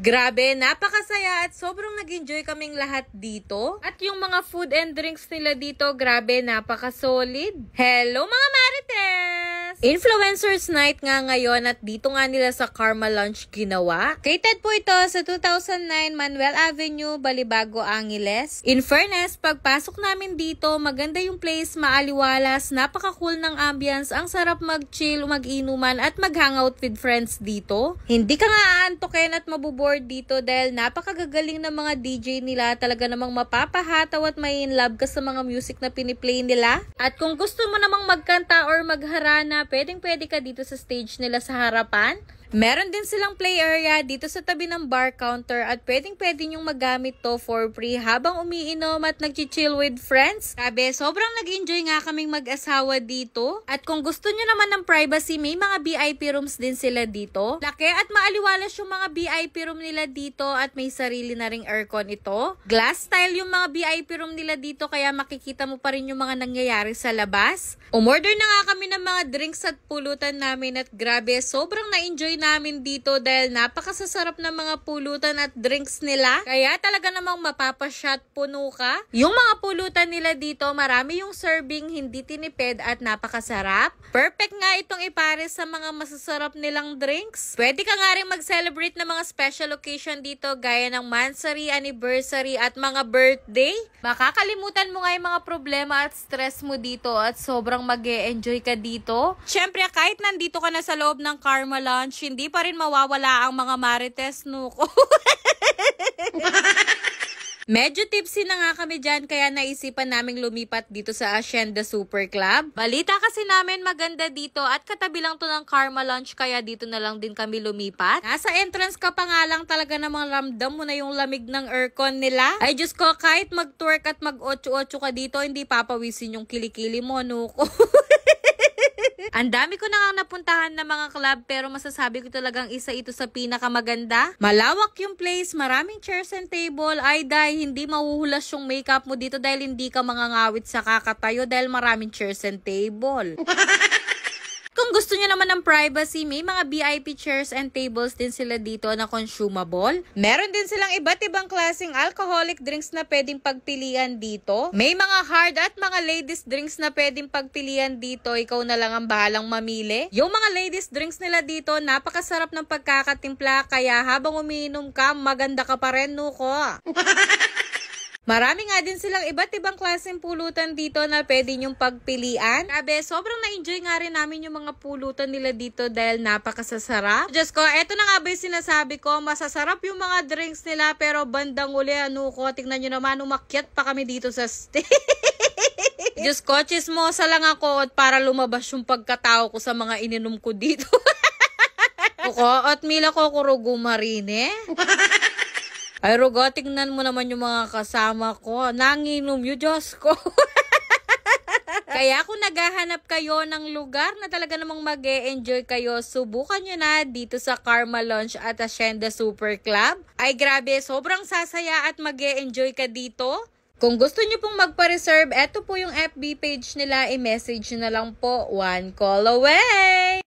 Grabe, napakasaya at sobrang nag-enjoy kaming lahat dito. At yung mga food and drinks nila dito, grabe, napaka-solid. Hello mga Marites! Influencers Night nga ngayon at dito nga nila sa Karma Lunch ginawa. Catered po ito sa 2009 Manuel Avenue, Balibago, Angeles. In fairness, pagpasok namin dito, maganda yung place, maaliwalas, napaka-cool ng ambience, ang sarap mag-chill, mag-inuman at mag-hangout with friends dito. Hindi ka nga aantokin at mabubor dito dahil napakagagaling ng mga DJ nila, talaga namang mapapahataw at may in love ka sa mga music na piniplay nila. At kung gusto mo namang magkanta or magharana, pwedeng-pwede ka dito sa stage nila sa harapan. Meron din silang play area dito sa tabi ng bar counter at pwedeng-pwede nyong magamit to for free habang umiinom at nag-chill with friends. Sabi, sobrang nag-enjoy nga kaming mag-asawa dito. At kung gusto nyo naman ng privacy, may mga VIP rooms din sila dito. Laki at maaliwalas yung mga VIP room nila dito at may sarili na ring aircon ito. Glass style yung mga VIP room nila dito kaya makikita mo pa rin yung mga nangyayari sa labas. Umorder na nga kami ng mga drinks at pulutan namin at grabe, sobrang na-enjoy namin dito dahil napakasasarap ng mga pulutan at drinks nila. Kaya talaga namang mapapashot puno ka. Yung mga pulutan nila dito, marami yung serving, hindi tinipid at napakasarap. Perfect nga itong ipares sa mga masasarap nilang drinks. Pwede ka nga rin mag-celebrate ng mga special occasion dito gaya ng mansary, anniversary at mga birthday. Makakalimutan mo nga yung mga problema at stress mo dito at sobrang mag-e-enjoy ka dito. Syempre, kahit nandito ka na sa loob ng Karma Lunch, hindi pa rin mawawala ang mga Marites, nuko. Medyo tipsy na nga kami dyan kaya naisipan naming lumipat dito sa Hacienda Super Club. Balita kasi namin maganda dito at katabi lang to ng Karma Lunch kaya dito na lang din kami lumipat. Nasa entrance ka pa nga lang talaga namang ramdam mo na yung lamig ng aircon nila. Ay Diyos ko, kahit mag-twerk at mag-8-8 ka dito, hindi papawisin yung kilikili mo, nuko. Ang dami ko na nga napuntahan na mga club pero masasabi ko talagang isa ito sa pinakamaganda. Malawak yung place, maraming chairs and table. Ay dahil hindi mahuhulas yung makeup mo dito dahil hindi ka mangangawit sa kakatayo dahil maraming chairs and table. Kung gusto nyo naman ng privacy, may mga VIP chairs and tables din sila dito na consumable. Meron din silang iba't ibang klaseng alcoholic drinks na pwedeng pagpilian dito. May mga hard at mga ladies drinks na pwedeng pagpilian dito. Ikaw na lang ang bahalang mamili. Yung mga ladies drinks nila dito, napakasarap ng pagkakatimpla. Kaya habang umiinom ka, maganda ka pa rin, nuko. Marami nga din silang iba't ibang klaseng pulutan dito na pwede nyong pagpilian. Sabi, sobrang na-enjoy nga rin namin yung mga pulutan nila dito dahil napakasasarap. Diyos ko, eto na nga ba yung sinasabi ko, masasarap yung mga drinks nila pero bandang uli, ko, tingnan nyo naman, umakyat pa kami dito sa stage. Diyos ko, chismosa lang ako para lumabas yung pagkatao ko sa mga ininom ko dito. Ako, at mila ko kurugo marine. Ay, Rugo, tingnan mo naman yung mga kasama ko. Nanginom yun, Diyos ko. Kaya kung naghahanap kayo ng lugar na talaga namang mag-e-enjoy kayo, subukan nyo na dito sa Karma Lunch at Hacienda Super Club. Ay, grabe, sobrang sasaya at mag-e-enjoy ka dito. Kung gusto nyo pong magpa-reserve, eto po yung FB page nila, i-message na lang po. One call away!